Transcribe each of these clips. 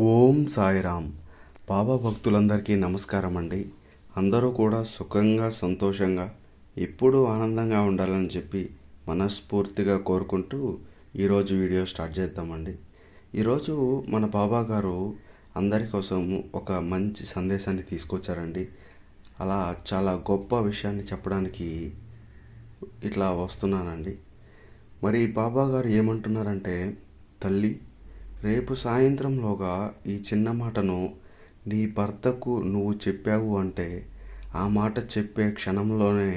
ఓం సాయిరామ్. బాబా భక్తులందరికీ నమస్కారం అండి. అందరూ కూడా సుఖంగా సంతోషంగా ఎప్పుడూ ఆనందంగా ఉండాలని చెప్పి మనస్ఫూర్తిగా కోరుకుంటూ ఈరోజు వీడియో స్టార్ట్ చేద్దామండి. ఈరోజు మన బాబా గారు అందరి కోసం ఒక మంచి సందేశాన్ని తీసుకొచ్చారండి. అలా చాలా గొప్ప విషయాన్ని చెప్పడానికి ఇట్లా వస్తున్నానండి. మరి బాబా గారు ఏమంటున్నారంటే, తల్లి, రేపు సాయంత్రంలోగా ఈ చిన్న మాటను నీ భర్తకు నువ్వు చెప్పావు అంటే ఆ మాట చెప్పే క్షణంలోనే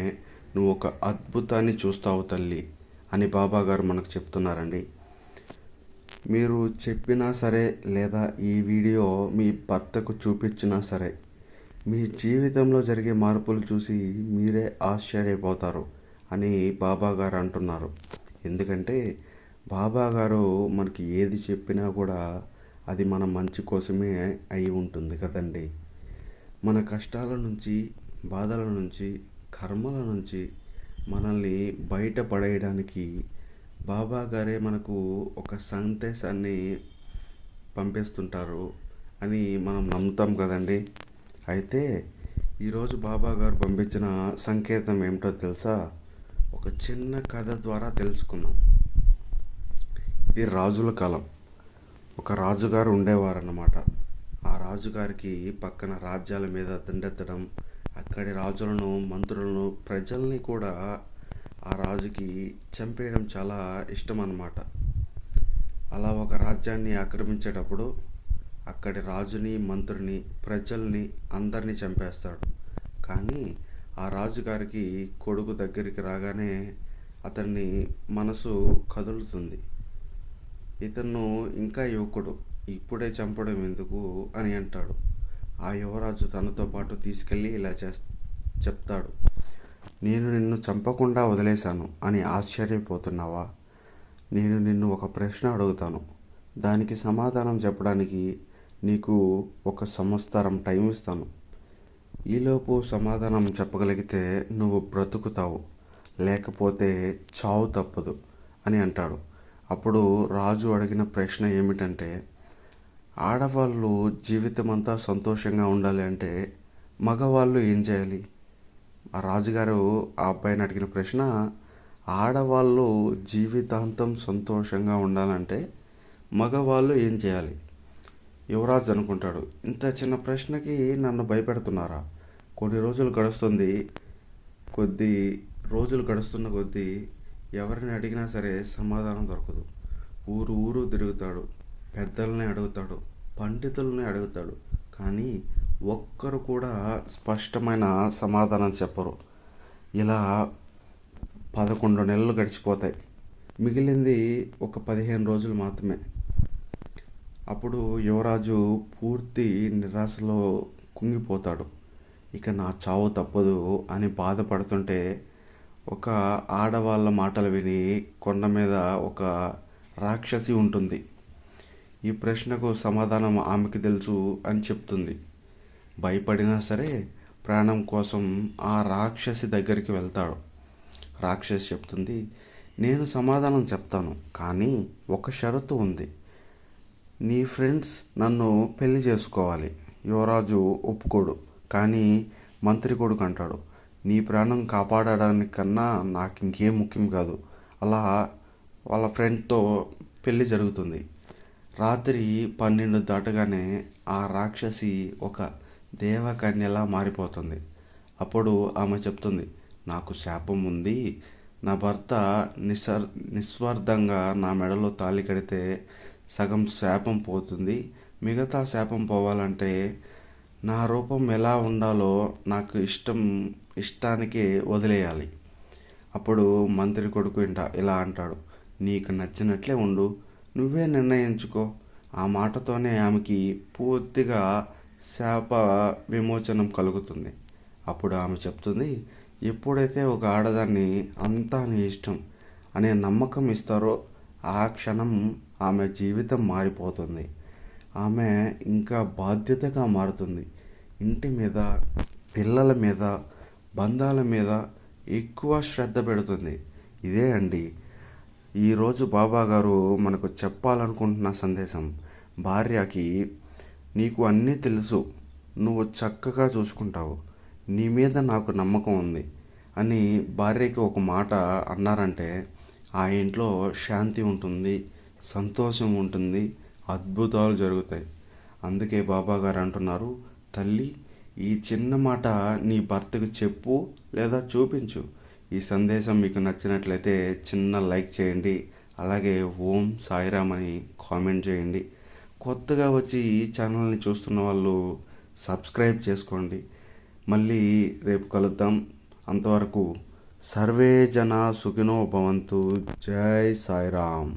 నువ్వు ఒక అద్భుతాన్ని చూస్తావు తల్లి అని బాబాగారు మనకు చెప్తున్నారండి. మీరు చెప్పినా సరే లేదా ఈ వీడియో మీ భర్తకు చూపించినా సరే మీ జీవితంలో జరిగే మార్పులు చూసి మీరే ఆశ్చర్యపోతారు అని బాబాగారు అంటున్నారు. ఎందుకంటే బాబా గారు మనకి ఏది చెప్పినా కూడా అది మన మంచి కోసమే అయి ఉంటుంది కదండి. మన కష్టాల నుంచి, బాధల నుంచి, కర్మల నుంచి మనల్ని బయటపడేయడానికి బాబా గారే మనకు ఒక సందేశాన్ని పంపిస్తుంటారు అని మనం నమ్ముతాం కదండి. అయితే ఈరోజు బాబా గారు పంపించిన సంకేతం ఏమిటో తెలుసా? ఒక చిన్న కథ ద్వారా తెలుసుకుందాం. ఇది రాజుల కాలం. ఒక రాజుగారు ఉండేవారన్నమాట. ఆ రాజుగారికి పక్కన రాజ్యాల మీద దండెత్తడం, అక్కడి రాజులను, మంత్రులను, ప్రజల్ని కూడా ఆ రాజుకి చంపేయడం చాలా ఇష్టం అన్నమాట. అలా ఒక రాజ్యాన్ని ఆక్రమించేటప్పుడు అక్కడి రాజుని, మంత్రిని, ప్రజల్ని అందరినీ చంపేస్తాడు. కానీ ఆ రాజుగారికి కొడుకు దగ్గరికి రాగానే అతన్ని మనసు కదులుతుంది. ఇతను ఇంకా యువకుడు, ఇప్పుడే చంపడం ఎందుకు అని అంటాడు. ఆ యువరాజు తనతో పాటు తీసుకెళ్ళి ఇలా చెప్తాడు, నేను నిన్ను చంపకుండా వదిలేశాను అని ఆశ్చర్యపోతున్నావా? నేను నిన్ను ఒక ప్రశ్న అడుగుతాను, దానికి సమాధానం చెప్పడానికి నీకు 1 సంవత్సరం టైం ఇస్తాను. ఈలోపు సమాధానం చెప్పగలిగితే నువ్వు బ్రతుకుతావు, లేకపోతే చావు తప్పదు అని అంటాడు. అప్పుడు రాజు అడిగిన ప్రశ్న ఏమిటంటే, ఆడవాళ్ళు జీవితం అంతా సంతోషంగా ఉండాలి అంటే మగవాళ్ళు ఏం చేయాలి? ఆ రాజుగారు ఆ అబ్బాయిని అడిగిన ప్రశ్న, ఆడవాళ్ళు జీవితాంతం సంతోషంగా ఉండాలంటే మగవాళ్ళు ఏం చేయాలి? యువరాజు అనుకుంటాడు, ఇంత చిన్న ప్రశ్నకి నన్ను భయపెడుతున్నారా? కొన్ని రోజులు గడుస్తుంది. రోజులు గడుస్తున్న కొద్దీ ఎవరిని అడిగినా సరే సమాధానం దొరకదు. ఊరు తిరుగుతాడు, పెద్దల్ని అడుగుతాడు, పండితుల్ని అడుగుతాడు, కానీ ఒక్కరు కూడా స్పష్టమైన సమాధానం చెప్పరు. ఇలా 11 నెలలు గడిచిపోతాయి. మిగిలింది ఒక 15 రోజులు మాత్రమే. అప్పుడు యువరాజు పూర్తి నిరాశలో కుంగిపోతాడు. ఇక నా చావు తప్పదు అని బాధపడుతుంటే ఒక ఆడవాళ్ళ మాటలు విని కొండ మీద ఒక రాక్షసి ఉంటుంది. ఈ ప్రశ్నకు సమాధానం ఆమెకి తెలుసు అని చెప్తుంది. భయపడినా సరే ప్రాణం కోసం ఆ రాక్షసి దగ్గరికి వెళ్తాడు. రాక్షసి చెప్తుంది, నేను సమాధానం చెప్తాను, కానీ ఒక షరతు ఉంది. నీ ఫ్రెండ్స్ నన్ను పెళ్లి చేసుకోవాలి. యువరాజు ఒప్పుకోడు, కానీ మంత్రి కొడుకు అంటాడు, నీ ప్రాణం కాపాడడానికన్నా నాకు ఇంకేం ముఖ్యం కాదు. అలా వాళ్ళ ఫ్రెండ్తో పెళ్ళి జరుగుతుంది. రాత్రి 12 దాటగానే ఆ రాక్షసి ఒక దేవకన్యలా మారిపోతుంది. అప్పుడు ఆమె చెప్తుంది, నాకు శాపం ఉంది. నా భర్త నిస్వార్థంగా నా మెడలో తాళి కడితే సగం శాపం పోతుంది. మిగతా శాపం పోవాలంటే నా రూపం ఎలా ఉండాలో నాకు ఇష్టానికి వదిలేయాలి. అప్పుడు మంత్రి కొడుకు ఇలా అంటాడు, నీకు నచ్చినట్లే ఉండు, నువ్వే నిర్ణయించుకో. ఆ మాటతోనే ఆమెకి పూర్తిగా శాప విమోచనం కలుగుతుంది. అప్పుడు ఆమె చెప్తుంది, ఎప్పుడైతే ఒక ఆడదాన్ని అంతా నీ ఇష్టం అనే నమ్మకం ఇస్తారో ఆ క్షణం ఆమె జీవితం మారిపోతుంది. ఆమె ఇంకా బాధ్యతగా మారుతుంది. ఇంటి మీద, పిల్లల మీద, బంధాల మీద ఎక్కువ శ్రద్ధ పెడుతుంది. ఇదే అండి ఈరోజు బాబా గారు మనకు చెప్పాలనుకుంటున్న సందేశం. భార్యకి నీకు అన్నీ తెలుసు, నువ్వు చక్కగా చూసుకుంటావు, నీ మీద నాకు నమ్మకం ఉంది అని భార్యకి ఒక మాట అన్నారంటే ఆ ఇంట్లో శాంతి ఉంటుంది, సంతోషం ఉంటుంది, అద్భుతాలు జరుగుతాయి. అందుకే బాబా గారు అంటున్నారు, తల్లి ఈ చిన్న మాట నీ భర్తకు చెప్పు లేదా చూపించు. ఈ సందేశం మీకు నచ్చినట్లయితే చిన్న లైక్ చేయండి, అలాగే ఓం సాయిరామ్ అని కామెంట్ చేయండి. కొత్తగా వచ్చి ఈ ఛానల్ని చూస్తున్న వాళ్ళు సబ్స్క్రైబ్ చేసుకోండి. మళ్ళీ రేపు కలుద్దాం. అంతవరకు సర్వే జన సుఖినో భవంతు. జై సాయిరామ్.